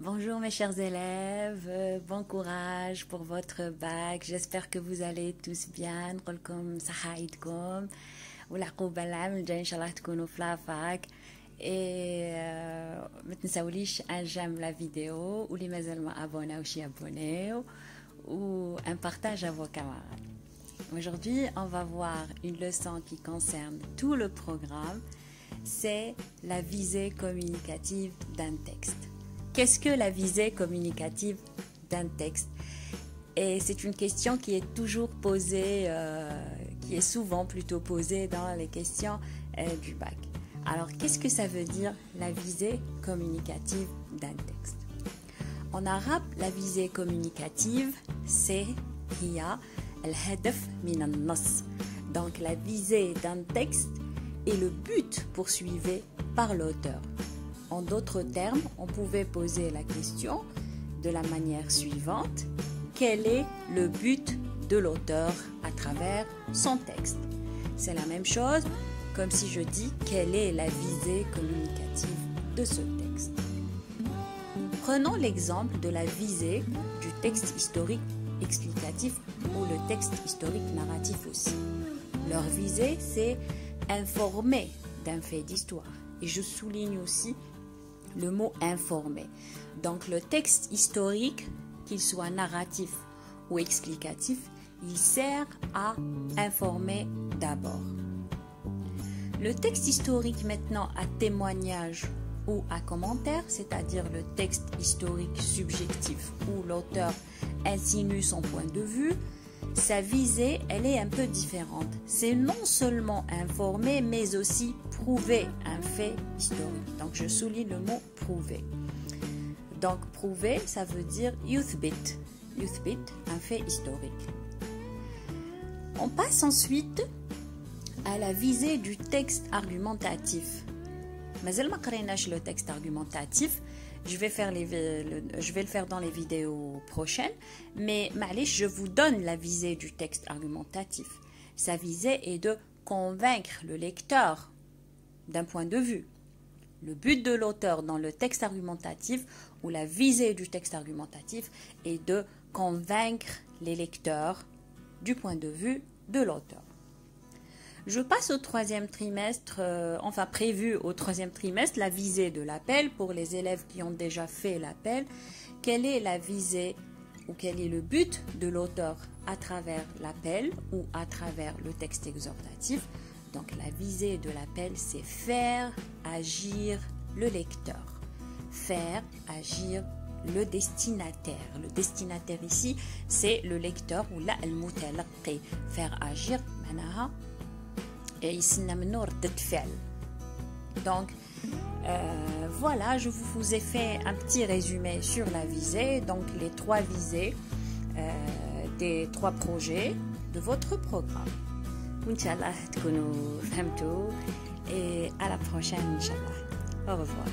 Bonjour mes chers élèves, bon courage pour votre bac. J'espère que vous allez tous bien. نقولكم صحة عيدكم والعقوبة العام الجاي إن شاء الله تكونوا في لافاك. Et ما تنساوليش j'aime la vidéo واللي مازال ما abonnaوش يابونيو ou un partage à vos camarades. Aujourd'hui, on va voir une leçon qui concerne tout le programme. C'est la visée communicative d'un texte. Qu'est-ce que la visée communicative d'un texte? Et c'est une question qui est toujours posée, qui est souvent plutôt posée dans les questions du bac. Alors, qu'est-ce que ça veut dire la visée communicative d'un texte? En arabe, la visée communicative, c'est hiya al-hadaf min an-nas. Donc, la visée d'un texte est le but poursuivi par l'auteur. En d'autres termes, on pouvait poser la question de la manière suivante. Quel est le but de l'auteur à travers son texte? C'est la même chose comme si je dis quelle est la visée communicative de ce texte. Prenons l'exemple de la visée du texte historique explicatif ou le texte historique narratif aussi. Leur visée, c'est informer d'un fait d'histoire. Et je souligne aussi le mot informer. Donc le texte historique, qu'il soit narratif ou explicatif, il sert à informer d'abord. Le texte historique maintenant à témoignage ou à commentaire, c'est-à-dire le texte historique subjectif où l'auteur insinue son point de vue, sa visée, elle est un peu différente. C'est non seulement informer, mais aussi prouver un fait historique. Donc, je souligne le mot prouver. Donc, prouver, ça veut dire yuthbit. Yuthbit, un fait historique. On passe ensuite à la visée du texte argumentatif. مازال ما قريناش le texte argumentatif. Je vais le faire dans les vidéos prochaines, mais معليش, je vous donne la visée du texte argumentatif. Sa visée est de convaincre le lecteur d'un point de vue. Le but de l'auteur dans le texte argumentatif ou la visée du texte argumentatif est de convaincre les lecteurs du point de vue de l'auteur. Je passe au troisième trimestre, enfin prévu au troisième trimestre, la visée de l'appel pour les élèves qui ont déjà fait l'appel. Quelle est la visée ou quel est le but de l'auteur à travers l'appel ou à travers le texte exhortatif? Donc la visée de l'appel, c'est faire agir le lecteur, faire agir le destinataire. Le destinataire ici, c'est le lecteur ou la al-mutalaqi. Faire agir, manaha. Et ici, donc, voilà, je vous ai fait un petit résumé sur la visée, donc les trois visées des trois projets de votre programme. Inch'Allah, تكونوا فهمتوا et à la prochaine, Inch'Allah. Au revoir.